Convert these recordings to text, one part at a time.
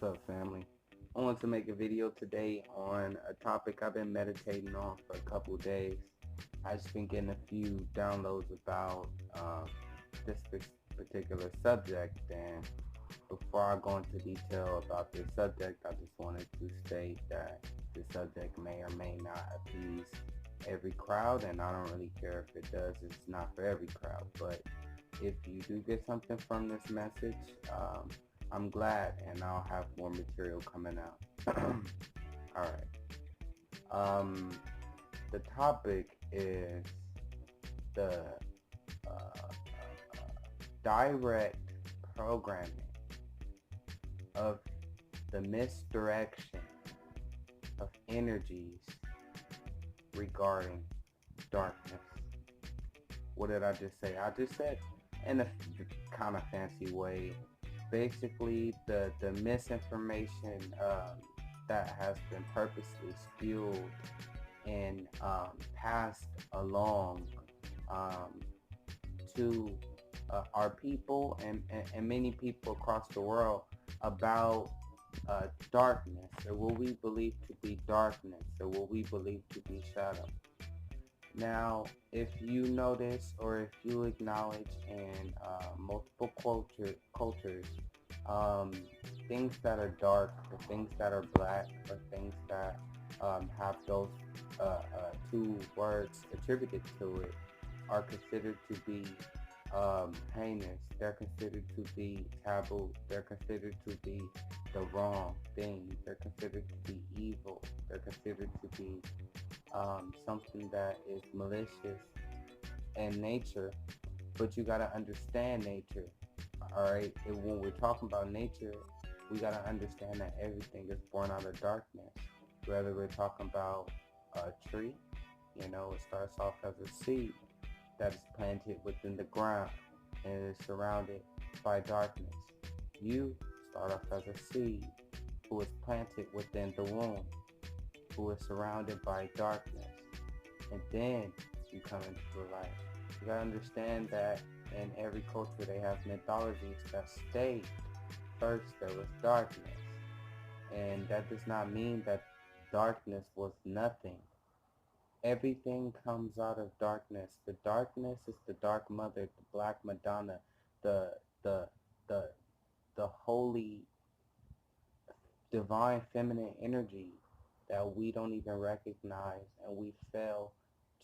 up, family? I want to make a video today on a topic I've been meditating on for a couple days. I've just been getting a few downloads about this particular subject, and before I go into detail about this subject, I just wanted to state that this subject may or may not appease every crowd, and I don't really care if it does. It's not for every crowd, but if you do get something from this message, I'm glad, and I'll have more material coming out. All right. The topic is the direct programming of the misdirection of energies regarding darkness. What did I just say? I just said in a kind of fancy way, basically the misinformation that has been purposely spewed and passed along to our people and many people across the world about darkness, or what we believe to be darkness, or what we believe to be shadow. Now, if you notice or if you acknowledge in multiple cultures, things that are dark, or things that are black, or things that have those two words attributed to it are considered to be heinous. They're considered to be taboo. They're considered to be the wrong thing. They're considered to be evil. They're considered to be something that is malicious in nature. But you gotta understand nature. All right. And when we're talking about nature, we gotta understand that everything is born out of darkness. Whether we're talking about a tree, it starts off as a seed that is planted within the ground and is surrounded by darkness. You start off as a seed who is planted within the womb, who is surrounded by darkness, and then you come into the light. You gotta understand that in every culture they have mythologies that state first there was darkness, and that does not mean that darkness was nothing. Everything comes out of darkness. The darkness is the dark mother, the black Madonna, the the the the holy divine feminine energy that we don't even recognize and we fail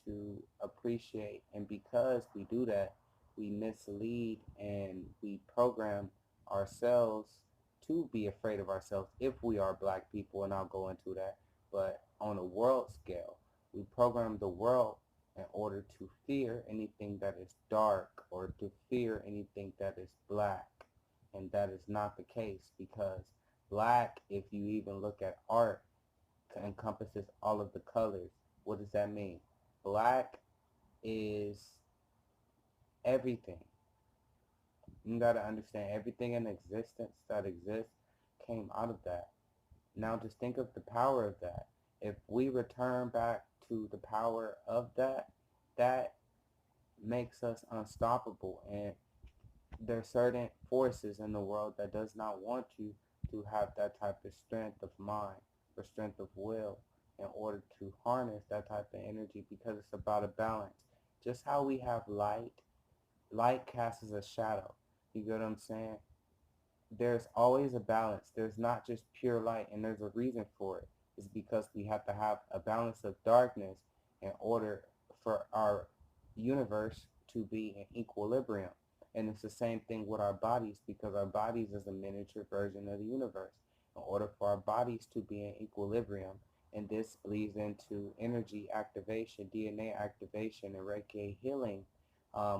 to appreciate. And because we do that, we mislead and we program ourselves to be afraid of ourselves if we are black people, and I'll go into that. But on a world scale, we program the world in order to fear anything that is dark or to fear anything that is black. And that is not the case, because black, if you even look at art, encompasses all of the colors. What does that mean? Black is everything. You gotta understand, everything in existence that exists came out of that. Now just think of the power of that. If we return back to the power of that, that makes us unstoppable. And there's certain forces in the world that does not want you to have that type of strength of mind or strength of will in order to harness that type of energy, because it's about a balance. Just how we have light casts a shadow. You get what I'm saying? There's always a balance. There's not just pure light, and there's a reason for it. It's because we have to have a balance of darkness in order for our universe to be in equilibrium. And it's the same thing with our bodies, because our bodies is a miniature version of the universe. In order for our bodies to be in equilibrium, and this leads into energy activation, DNA activation, and Reiki healing,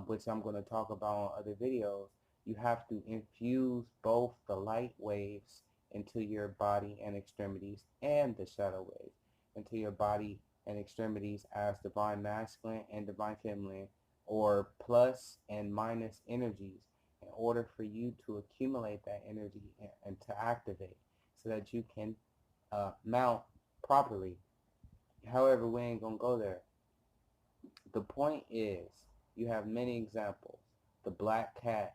which I'm going to talk about on other videos, you have to infuse both the light waves into your body and extremities and the shadow waves into your body and extremities as divine masculine and divine feminine, or plus and minus energies, in order for you to accumulate that energy and to activate so that you can mount properly. However, we ain't gonna go there. The point is, you have many examples. The black cat.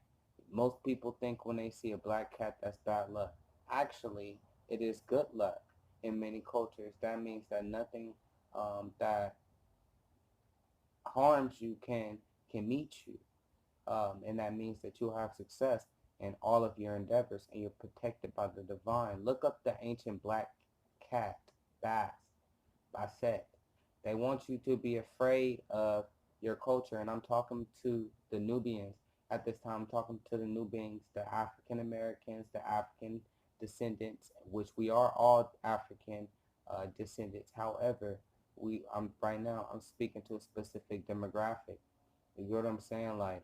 Most people think when they see a black cat, that's bad luck. Actually, it is good luck in many cultures. That means that nothing that harms you can meet you, and that means that you'll have success in all of your endeavors, and you're protected by the divine. Look up the ancient black cat, Bass, Basset. They want you to be afraid of your culture, and I'm talking to the Nubians at this time. I'm talking to the Nubians, the African Americans, the African descendants, which we are all African descendants. However, I'm right now I'm speaking to a specific demographic. You get what I'm saying? Like,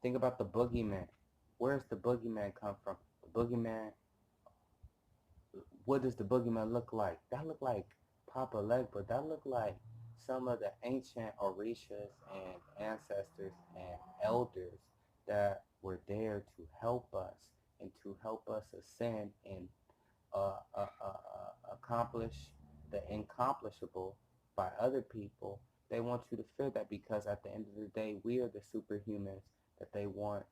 think about the boogeyman. Where's the boogeyman come from? The boogeyman, what does the boogeyman look like? That look like Papa Legba. That look like some of the ancient Orishas and ancestors and elders that were there to help us and to help us ascend and accomplish the incomplishable by other people. They want you to feel that because at the end of the day, we are the superhumans that they want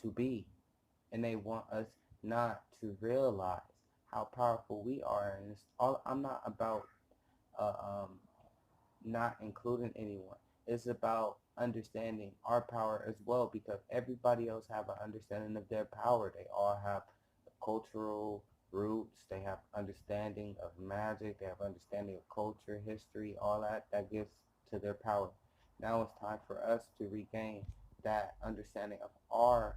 to be. And they want us not to realize how powerful we are. And it's all, I'm not about uh, um, not including anyone. It's about understanding our power as well, because everybody else have an understanding of their power. They all have cultural roots. They have understanding of magic. They have understanding of culture, history, all that gives to their power. Now it's time for us to regain that understanding of our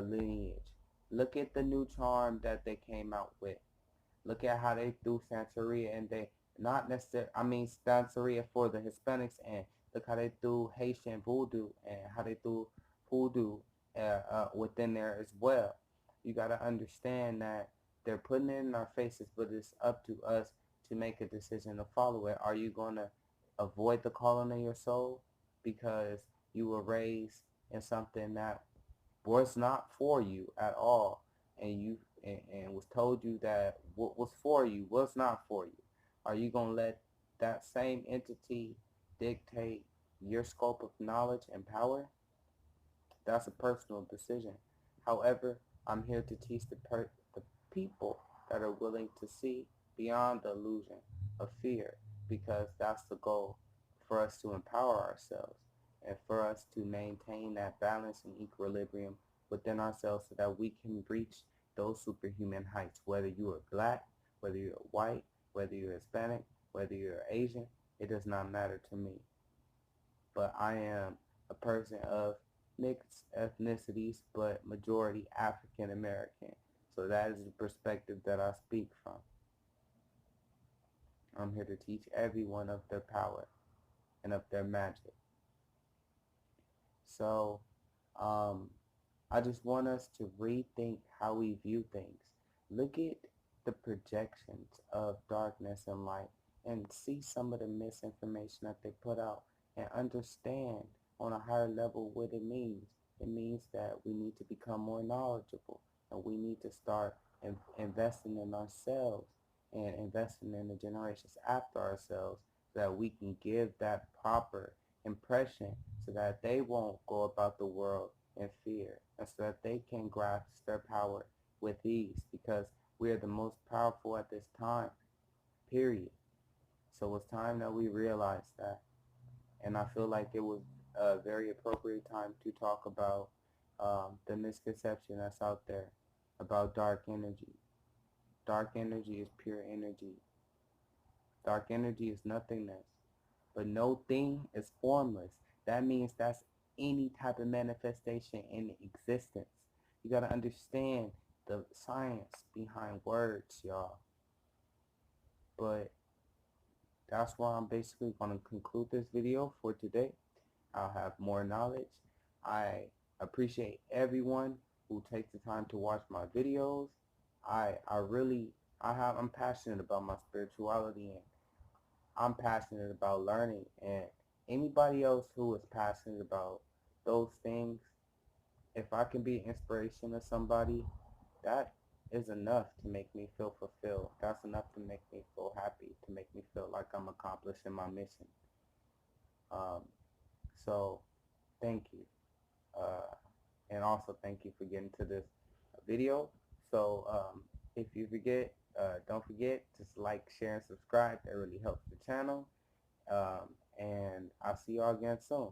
lineage. Look at the new charm that they came out with. Look at how they threw Santeria, and they not necessarily, I mean Santeria for the Hispanics, and look how they threw Haitian voodoo and how they threw hoodoo within there as well. You got to understand that they're putting it in our faces, but it's up to us to make a decision to follow it. Are you going to avoid the calling of your soul because you were raised in something that was not for you at all, and was told you that what was for you was not for you? Are you going to let that same entity dictate your scope of knowledge and power? That's a personal decision. However, I'm here to teach the people that are willing to see beyond the illusion of fear, because that's the goal, for us to empower ourselves and for us to maintain that balance and equilibrium within ourselves so that we can reach those superhuman heights. Whether you are black, whether you're white, whether you're Hispanic, whether you're Asian, it does not matter to me. But I am a person of mixed ethnicities, but majority African American. So that is the perspective that I speak from. I'm here to teach everyone of their power and of their magic. So I just want us to rethink how we view things. Look at the projections of darkness and light and see some of the misinformation that they put out and understand on a higher level what it means. It means that we need to become more knowledgeable, and we need to start investing in ourselves and investing in the generations after ourselves so that we can give that proper impression so that they won't go about the world in fear, and so that they can grasp their power with ease, because we are the most powerful at this time, period. So it's time that we realize that. And I feel like it was a very appropriate time to talk about the misconception that's out there about dark energy. Dark energy is pure energy. Dark energy is nothingness. But no thing is formless. That means that's any type of manifestation in existence. You got to understand the science behind words, y'all. But that's why I'm basically going to conclude this video for today. I'll have more knowledge. I appreciate everyone who takes the time to watch my videos. I'm passionate about my spirituality, and I'm passionate about learning, and anybody else who is passionate about those things, if I can be an inspiration to somebody, that is enough to make me feel fulfilled. That's enough to make me feel happy, to make me feel like I'm accomplishing my mission. Um, so thank you. And also thank you for getting to this video. So if you forget, don't forget to like, share, and subscribe. That really helps the channel. And I'll see y'all again soon.